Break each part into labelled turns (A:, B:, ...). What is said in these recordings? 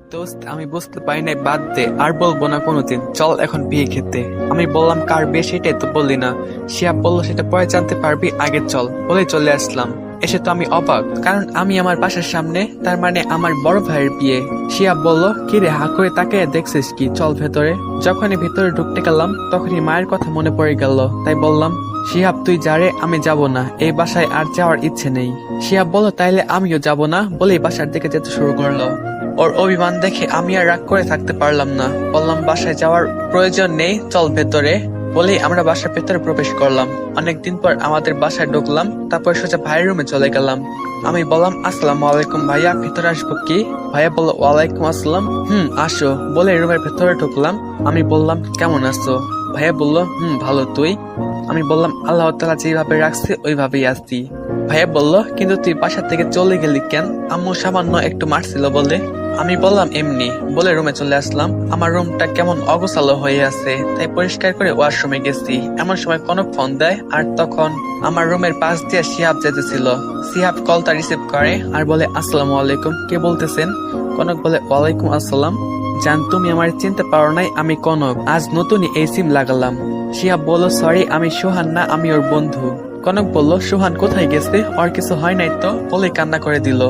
A: দোস্ত, আমি বুঝতে পারি নাই, বাদ দে, আর বলবো না কোনোদিন। চল এখন বিয়ে খেতে। আমি বললাম কার বিয়ে সেটাই তো বললি না। শিহাব বললো সেটা পরে জানতে পারবি, আগে চল। বলে চলে আসলাম। এসে তো আমি অবাক, কারণ আমি আমার বাসার সামনে, তার মানে আমার বড় ভাইয়ের বিয়ে। শিহাব বলল, কি রে হা করে তাকে দেখছিস কি, চল ভেতরে। যখনই ভেতরে ঢুকতে গেলাম তখনই মায়ের কথা মনে পড়ে গেল, তাই বললাম, শিহাব তুই যা রে, আমি যাব না, এই বাসায় আর যাওয়ার ইচ্ছে নেই। শিহাব বলল, তাইলে আমিও যাব না, বলেই বাসার দিকে যেতে শুরু করলো। ওর অভিমান দেখে আমি আর রাগ করে থাকতে পারলাম না। বললাম, বাসায় যাওয়ার প্রয়োজন নেই, চল ভেতরে। বলেই আমরা বাসার ভেতরে প্রবেশ করলাম। অনেকদিন পর আমাদের বাসায় ঢুকলাম, তারপর সোজা ভাইয়ের রুমে চলে গেলাম। আমি বললাম, আসসালামু আলাইকুম ভাইয়া, ভেতরে আসবো কি? ভাইয়া বলল, ওয়ালাইকুম আসসালাম। আসো। বলে রুমের ভেতরে ঢুকলাম। আমি বললাম, কেমন আছো? ভাইয়া বলল, ভালো, তুই? আমি বললাম, আল্লাহ তাআলা যেভাবে রাখছে ওইভাবেই আছি। ভাইয়া বলল, কিন্তু তুই বাসা থেকে চলে গেলি কেন? আম্মু সামান্য একটু মারছিল বলে। আমি বললাম, এমনি। বলে রুমে চলে আসলাম। আমার রুমটা কেমন অগোছালো হয়ে আছে, তাই পরিষ্কার করে ওয়াশরুমে গেছি। এমন সময় কনক ফোন দেয়, আর তখন আমার রুমের পাশ দিয়ে শিহাব যেতেছিল। শিহাব কলটা রিসিভ করে আর বলে, আসসালামু আলাইকুম, কে বলতেছেন? কনক বলে, ওয়ালাইকুম আসসালাম। জান, তুমি আমার চিনতে পারো নাই, আমি কনক, আজ নতুনই এই সিম লাগালাম। শিহাব বলল, সরি, আমি সোহান না, আমি ওর বন্ধু। কনক বলল, সোহান কোথায় গেছে? ওর কিছু হয় নাই তো? বলে কান্না করে দিল।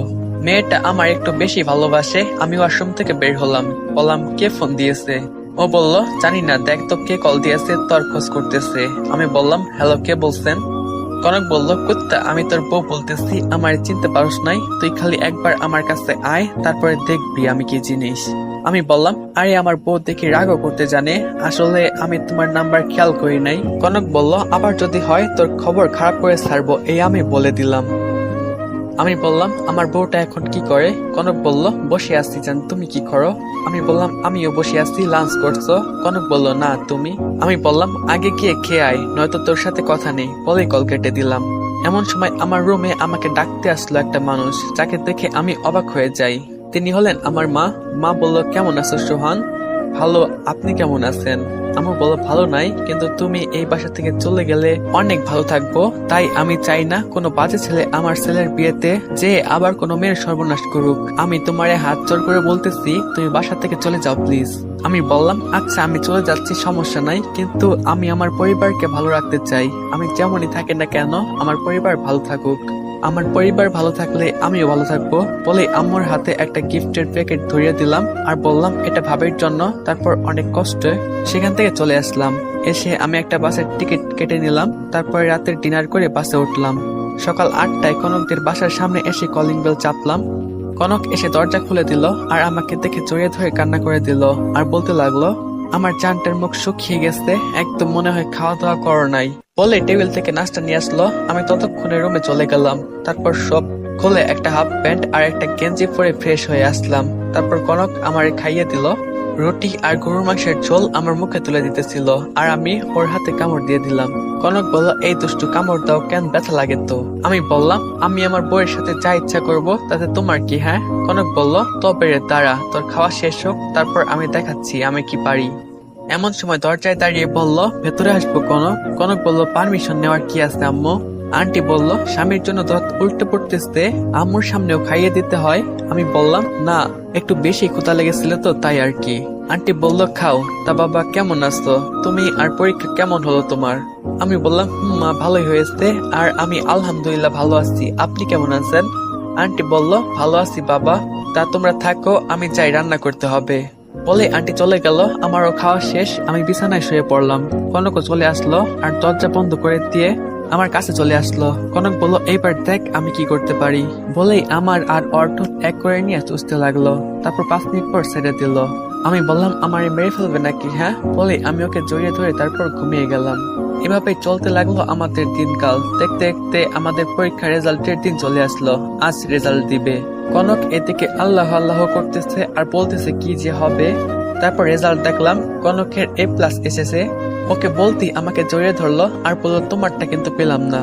A: মেয়েটা আমার একটু বেশি ভালোবাসে। আমি ওয়াশরুম থেকে বের হলাম। বললাম, কে ফোন দিয়েছে? ও বলল, জানি না, দেখ তো কে কল দিয়েছে, তোর খোঁজ করতেছে। আমি বললাম, হ্যালো, কে বলছেন? কনক বলল, কুত্তা, আমি তোর বউ বলতেছি, আমার চিনতে পারস নাই? তুই খালি একবার আমার কাছে আয়, তারপরে দেখবি আমি কি জিনিস। আমি বললাম, আরে আমার বউ দেখি রাগও করতে জানে, আসলে আমি তোমার নাম্বার খেয়াল করি নাই। কনক বলল, আবার যদি হয় তোর খবর খারাপ করে ছাড়বো, এই আমি বলে দিলাম। আমি বললাম, আমার বউটা এখন কি করে? কনক বলল, বসে আছি জান, তুমি কি করো? আমি বললাম, আমিও বসে আছি, লাঞ্চ করছো? কনক বলল, না, তুমি? আমি বললাম, আগে গিয়ে খেয়ে আয়, নয়তো তোর সাথে কথা নেই। বলেই কল কেটে দিলাম। এমন সময় আমার রুমে আমাকে ডাকতে আসলো একটা মানুষ, যাকে দেখে আমি অবাক হয়ে যাই। তিনি হলেন আমার মা। মা বলল, কেমন আছো সোহান? ভালো, আপনি কেমন আছেন? আমার বলো, ভালো নাই, কিন্তু তুমি এই বাসা থেকে চলে গেলে অনেক ভালো থাকবো। তাই আমি চাই না কোনো বাজে ছেলে আমার ছেলের বিয়েতে যে আবার কোনো মেয়ের সর্বনাশ করুক। আমি তোমারে হাত জোড় করে বলতেছি, তুমি বাসা থেকে চলে যাও প্লিজ। আমি বললাম, আচ্ছা, আমি চলে যাচ্ছি, সমস্যা নাই, কিন্তু আমি আমার পরিবারকে ভালো রাখতে চাই। আমি যেমনই থাকি না কেন, আমার পরিবার ভালো থাকুক। আমার পরিবার ভালো থাকলে আমিও ভালো থাকবো। বলে আম্মুর হাতে একটা গিফটের প্যাকেট ধরিয়ে দিলাম আর বললাম, এটা ভাবির জন্য। তারপর অনেক কষ্টে সেখান থেকে চলে আসলাম। এসে আমি একটা বাসের টিকিট কেটে নিলাম। তারপরে রাতের ডিনার করে বাসে উঠলাম। সকাল 8টায় কনকদের বাসার সামনে এসে কলিং বেল চাপলাম। কনক এসে দরজা খুলে দিল আর আমাকে দেখে জড়িয়ে ধরে কান্না করে দিল আর বলতে লাগলো, আমার জানটার মুখ শুকিয়ে গেছে, একদম মনে হয় খাওয়া দাওয়া করো নাই। বলে টেবিল থেকে নাস্তা নিয়ে আসলো। আমি ততক্ষণে রুমে চলে গেলাম। তারপর সব খুলে একটা হাফ প্যান্ট আর একটা গেঞ্জি পরে ফ্রেশ হয়ে আসলাম। তারপর কনক আমারে খাইয়ে দিল। রুটি আর গরুর মাংসের ঝোল আমার মুখে তুলে দিতেছিল আর আমি ওর হাতে কামড় দিয়ে দিলাম। কনক বলল, এই দুষ্টু, কামড় দাও কেন, ব্যথা লাগে তো? আমি বললাম, আমি আমার বউয়ের সাথে যা ইচ্ছা করব, তাতে তোমার কি? হ্যাঁ। কনক বলল, তবে রে দাঁড়া, তোর খাওয়া শেষ হোক, তারপর আমি দেখাচ্ছি আমি কি পারি। এমন সময় দরজায় দাঁড়িয়ে বলল, ভেতরে আসবো কনক? কনক বলল, পারমিশন নেওয়ার কি আছে আম্মু? আন্টি বলল, স্বামীর জন্য দাঁত উল্টে পড়তেছে, আম্মুর সামনেও খাইয়ে দিতে হয়। আমি বললাম, না, একটু বেশি ক্ষুধা লেগেছিল তো, তাই আর কি। আন্টি বলল, খাও। তা বাবা, কেমন আছো তুমি? আর পরীক্ষা কেমন হলো তোমার? আমি বললাম, মা, ভালোই হয়েছে, আর আমি আলহামদুলিল্লাহ ভালো আছি, আপনি কেমন আছেন? আন্টি বলল, ভালো আছি বাবা। তা তোমরা থাকো, আমি যাই, রান্না করতে হবে। বলে আন্টি চলে গেল। আমারও খাওয়া শেষ, আমি বিছানায় শুয়ে পড়লাম। কনকও চলে আসলো আর দরজা বন্ধ করে দিয়ে আমার কাছে চলে আসলো। কনক বলল, এইবার দেখ আমি কি করতে পারি। বলেই আমার আর অর্থ এক করে নিয়ে চুষতে লাগলো। তারপর 5 মিনিট পর ছেড়ে দিল। আমি বললাম, আমারে মেরে ফেলবে নাকি? হ্যাঁ। বলে আমি ওকে জড়িয়ে ধরে তারপর ঘুমিয়ে গেলাম। এভাবে চলতে লাগলো আমাদের দিনকাল। দেখতে দেখতে আমাদের পরীক্ষার রেজাল্টের দিন চলে আসলো। আজ রেজাল্ট দিবে। কনক এদিকে আল্লাহ আল্লাহ করতেছে আর বলতেছে কি যে হবে। তারপর রেজাল্ট দেখলাম, কনকের A+ এসেছে। ওকে বলতেই আমাকে জড়িয়ে ধরলো আর বললো, তোমারটা কিন্তু পেলাম না।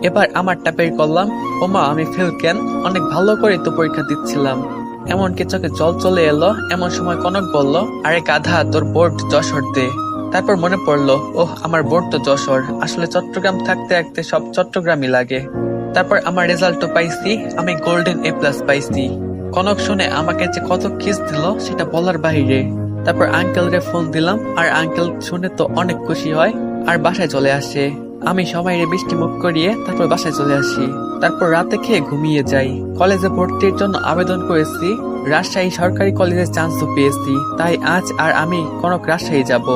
A: এবার আমারটা বের করলাম। ওমা, আমি ফেল কেন? অনেক ভালো করে তো পরীক্ষা দিচ্ছিলাম। এমনকি চোখে জল চলে এলো। এমন সময় কনক বলল, আরে গাধা, তোর বোর্ড যশোর দে। তারপর মনে পড়লো, ওহ, আমার বোর্ড তো যশোর, আসলে চট্টগ্রাম থাকতে থাকতে সব চট্টগ্রামই লাগে। তারপর আমার রেজাল্টও পাইছি, আমি গোল্ডেন A+ পাইছি। কনক শুনে আমাকে যে কত কিস দিল সেটা বলার বাইরে। তারপর আঙ্কেলকে ফোন দিলাম, আর আঙ্কেল শুনে তো অনেক খুশি হয় আর বাসায় চলে আসে। আমি সবাই বৃষ্টি মুখ করিয়ে তারপর বাসায় চলে আসি। তারপর রাতে খেয়ে ঘুমিয়ে যাই। কলেজে ভর্তির জন্য আবেদন করেছি, রাজশাহী সরকারি কলেজে চান্সও পেয়েছি, তাই আজ আর আমি কনক রাজশাহী যাব।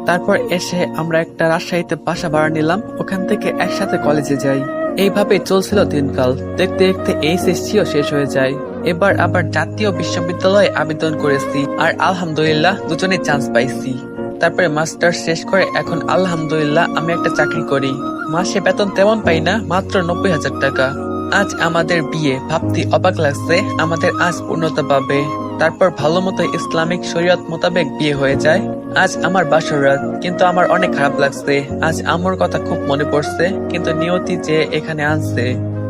A: তারপর এসে আমরা একটা রাজশাহীতে বাসা ভাড়া নিলাম, ওখান থেকে একসাথে কলেজে যাই। এইভাবে চলছিল দিনকাল। দেখতে দেখতে এইচএসসিও শেষ হয়ে যায়। এবার আবার জাতীয় বিশ্ববিদ্যালয়ে আবেদন করেছি, আর আলহামদুলিল্লাহ দুজনে চান্স পাইছি। তারপরে মাস্টার্স শেষ করে এখন আলহামদুলিল্লাহ আমি একটা চাকরি করি। মাসে বেতন তেমন পাই না, মাত্র 90,000 টাকা। আজ আমাদের বিয়ে, ভাবতে অবাক লাগছে আমাদের আজ পূর্ণতা পাবে। তারপর ভালো মতো ইসলামিক শরীয়ত মোতাবেক বিয়ে হয়ে যায়। আজ আমার বাসর রাত, কিন্তু আমার অনেক খারাপ লাগছে। আজ আম্মুর কথা খুব মনে পড়ছে, কিন্তু নিয়তি যে এখানে আনছে।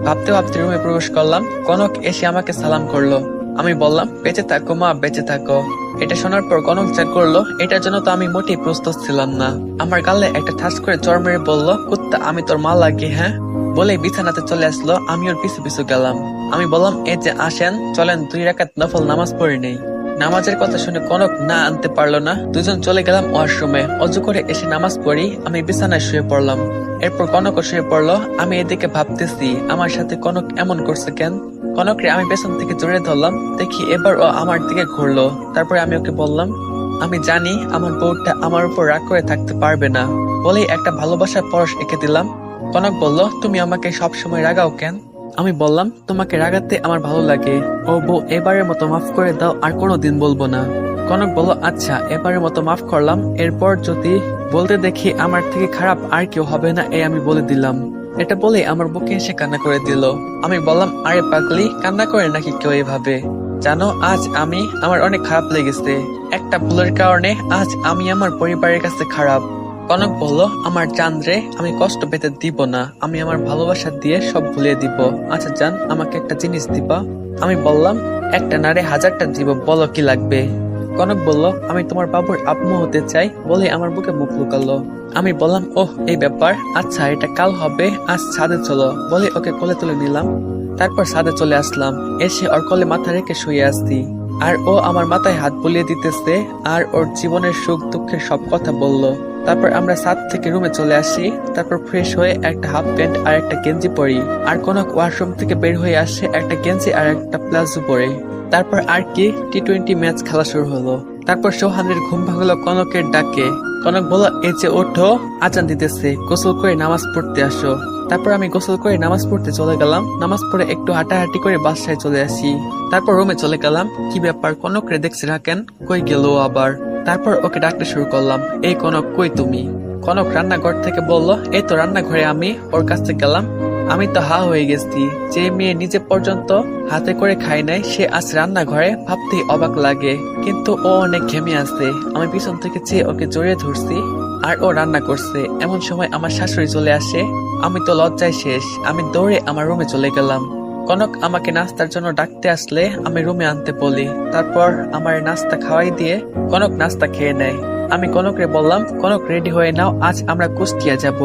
A: ভাবতে ভাবতে রুমে প্রবেশ করলাম। কনক এসে আমাকে সালাম করলো। আমি বললাম, বেঁচে থাকো মা, বেঁচে থাকো। এটা শোনার পর কনক যা করলো, এটার জন্য তো আমি মোটেই প্রস্তুত ছিলাম না। আমার গালে একটা ঠাস করে চড় মেরে বললো, কুত্তা আমি তোর মা লাগি হ্যাঁ? বলে বিছানাতে চলে আসলো। আমি ওর পিছু পিছু গেলাম। আমি বললাম, এই যে আসেন, চলেন 2 রাকাত নফল নামাজ পড়ে নেই। নামাজের কথা শুনে কনক না আনতে পারলো না। দুজন চলে গেলাম ওয়াশরুমে। অজু করে এসে নামাজ পড়ি। আমি বিছানায় শুয়ে পড়লাম। এরপর কনকও শুয়ে পড়লো। আমি এদিকে ভাবতেছি আমার সাথে কনক এমন করছে কেন। কনকরে আমি পেছন থেকে জড়িয়ে ধরলাম। দেখি এবার ও আমার দিকে ঘুরলো। তারপরে আমি ওকে বললাম, আমি জানি আমার বউটা আমার উপর রাগ করে থাকতে পারবে না, বলেই একটা ভালোবাসার পরশ এঁকে দিলাম। কনক বলল, তুমি আমাকে সব সময় রাগাও কেন? আমি বললাম, তোমাকে রাগাতে আমার ভালো লাগে। ও বউ, এবারের মতো মাফ করে দাও, আর কোনোদিন বলবো না। কনক বলল, আচ্ছা এবারের মতো মাফ করলাম। এরপর যদি বলতে দেখি আমার থেকে খারাপ আর কেউ হবে না, আমি বলে দিলাম। এটা বলে আমার বুকে এসে কান্না করে দিল। আমি বললাম, আরে পাগলি, কান্না করে নাকি কেউ এভাবে? জানো, আজ আমার অনেক খারাপ লেগেছে। একটা ভুলের কারণে আজ আমি আমার পরিবারের কাছে খারাপ। কনক বলল, আমার জান রে, আমি কষ্ট পেতে দিব না। আমি আমার ভালোবাসা দিয়ে সব ভুলিয়ে দিব। আচ্ছা জান, আমাকে একটা জিনিস দিবা? আমি বললাম, একটা নারে 1000টা দিব, বলো কি লাগবে? কনক বলল, আমি তোমার বাবুর আম্মু হতে চাই, বলে আমার বুকে মুখ লুকালো। আমি বললাম, ওহ এই ব্যাপার, আচ্ছা এটা কাল হবে, আজ ছাদে চলো, বলে ওকে কোলে তুলে নিলাম। তারপর ছাদে চলে আসলাম। এসে ওর কোলে মাথা রেখে শুয়ে আসছি, আর ও আমার মাথায় হাত বুলিয়ে দিতেছে, আর ওর জীবনের সুখ দুঃখের সব কথা বলল। তারপর আমরা ছাদ থেকে রুমে চলে আসি। তারপর ফ্রেশ হয়ে একটা হাফ প্যান্ট আর একটা গেঞ্জি পরি, আর কনক ওয়াশরুম থেকে বের হয়ে আসে একটা গেঞ্জি আর একটা প্লাজো পরে। তারপর আর কি টি20 ম্যাচ খেলা শুরু হলো। তারপর সোহানের ঘুম ভাঙলো কনকের ডাকে। কনক বলল, এই যে ওঠো, আজান দিতেছে, গোসল করে নামাজ পড়তে আসো। তারপর আমি গোসল করে নামাজ পড়তে চলে গেলাম। নামাজ পড়ে একটু হাঁটাহাঁটি করে বাসায় চলে আসি। তারপর রুমে চলে গেলাম। কি ব্যাপার, কনক রে দেখছি না কেন, কই গেল আবার? তারপর ওকে ডাকতে শুরু করলাম, এই কনক কই তুমি? কনক রান্নাঘর থেকে বলল, এই তো রান্নাঘরে। আমি ওর কাছে গেলাম। আমি তো হা হয়ে গেছি। যে মেয়ে নিজে পর্যন্ত হাতে করে খায় নাই, সে আজ রান্নাঘরে, ভাবতেই অবাক লাগে। কিন্তু ও অনেক ঘেমে আছে। আমি পিছন থেকে চেয়ে ওকে জড়িয়ে ধরছি, আর ও রান্না করছে। এমন সময় আমার শাশুড়ি চলে আসে। আমি তো লজ্জায় শেষ। আমি দৌড়ে আমার রুমে চলে গেলাম। কনক আমাকে নাস্তার জন্য ডাকতে আসলে আমি রুমে আনতে বলি। তারপর আমার নাস্তা খাওয়াই দিয়ে কনক নাস্তা খেয়ে নেয়। আমি কনকরে বললাম, কনক রেডি হয়ে নাও, আজ আমরা কুষ্টিয়া যাব।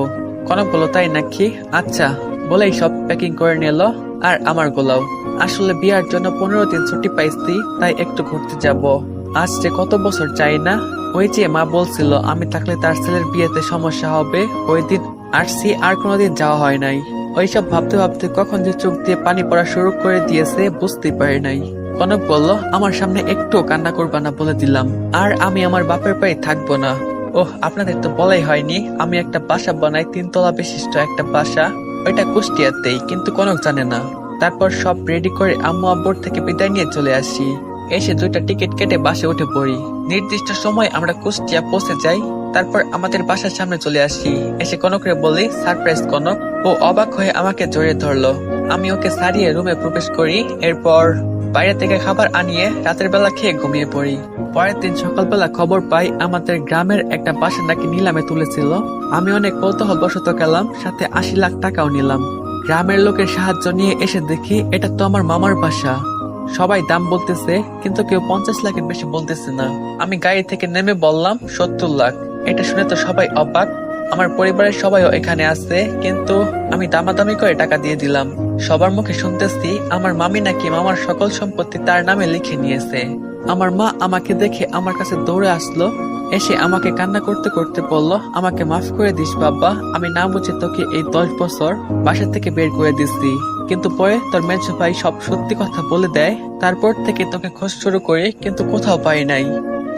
A: কনক বলল, তাই নাকি? আচ্ছা বলেই সব প্যাকিং করে নিল, আর আমার গোলাও। আসলে বিয়ার জন্য 15 দিন ছুটি পাইছি, তাই একটু ঘুরতে যাব। আজ যে কত বছর চাই না। ওই যে মা বলছিল আমি থাকলে তার ছেলের বিয়েতে সমস্যা হবে, ওই দিন আসছি, আর কোনোদিন যাওয়া হয় নাই। ওইসব ভাবতে ভাবতে কখন যে চোখ দিয়ে পানি পড়া শুরু করে দিয়েছে বুঝতেই পারি নাই। কনক বলল, আমার সামনে একটু কান্না করবা না বলে দিলাম, আর আমি আমার বাপের বাড়ি থাকবো না। ওহ, আপনাদের তো বলাই হয়নি, আমি একটা বাসা বানাই, 3 তলা বিশিষ্ট একটা বাসা, ওইটা কুষ্টিয়াতেই, কিন্তু কনক জানে না। তারপর সব রেডি করে আম্মু আব্বুর থেকে বিদায় নিয়ে চলে আসি। এসে 2টা টিকিট কেটে বাসে উঠে পড়ি। নির্দিষ্ট সময় আমরা কুষ্টিয়া পৌঁছে যাই। তারপর আমাদের বাসার সামনে চলে আসি। এসে কনকরে বলি, সারপ্রাইজ কনক। ও অবাক হয়ে আমাকে জড়িয়ে ধরলো। আমি ওকে সারিয়ে রুমে প্রবেশ করি। এরপর বাইরে থেকে খাবার আনিয়ে রাতের বেলা খেয়ে ঘুমিয়ে পড়ি। পরের দিন সকালবেলা খবর পাই আমাদের গ্রামের একটা বাসা নাকি নিলামে তুলেছিল। আমি অনেক কৌতূহল বশত গেলাম, সাথে 80 লাখ টাকাও নিলাম। গ্রামের লোকের সাহায্য নিয়ে এসে দেখি এটা তো আমার মামার বাসা। সবাই দাম বলতেছে, কিন্তু কেউ 50 লাখের বেশি বলতেছে না। আমি গাড়ি থেকে নেমে বললাম 70 লাখ। এটা শুনে তো সবাই অবাক। আমার পরিবারের সবাইও এখানে আছে, কিন্তু আমি দামাদামি করে টাকা দিয়ে দিলাম। সবার মুখে শুনতেছি আমার মামি নাকি মামার সকল সম্পত্তি তার নামে লিখে নিয়েছে। আমার মা আমাকে দেখে আমার কাছে দৌড়ে আসলো, এসে আমাকে কান্না করতে করতে বলল, আমাকে মাফ করে দিস বাবা, আমি না বুঝে তোকে এই 10 বছর বাসা থেকে বের করে দিচ্ছি। কিন্তু পরে তোর মেজো ভাই সব সত্যি কথা বলে দেয়, তারপর থেকে তোকে খোঁজ শুরু করে কিন্তু কোথাও পাই নাই।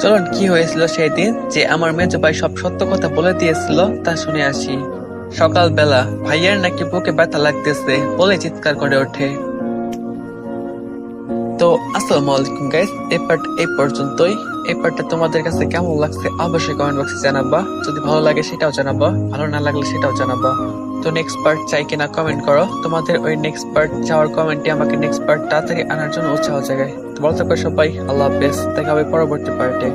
A: চলুন কি হয়েছিল সেই দিন যে আমার মেজো ভাই সব সত্য কথা বলে দিয়েছিল তা শুনে আসি। সকালবেলা ভাইয়ার নাকি বুকে ব্যথা লাগতেছে বলে চিৎকার করে ওঠে। তো আসসালামু আলাইকুম গাইস, এই পর্যন্তই। এই পার্টটা তোমাদের কাছে কেমন লাগছে অবশ্যই কমেন্ট বক্সে জানাবা। যদি ভালো লাগে সেটাও জানাবা, ভালো না লাগলে সেটাও জানাবা। তো নেক্সট পার্ট চাই কিনা কমেন্ট করো। তোমাদের ওই নেক্সট পার্ট চাওয়ার কমেন্টে আমাকে নেক্সট পার্ট তাড়াতাড়ি আনার জন্য উৎসাহ জাগায়। তো ভালো থাকবে সবাই, আল্লাহ হাফেজ, দেখা হবে পরবর্তী পার্টে।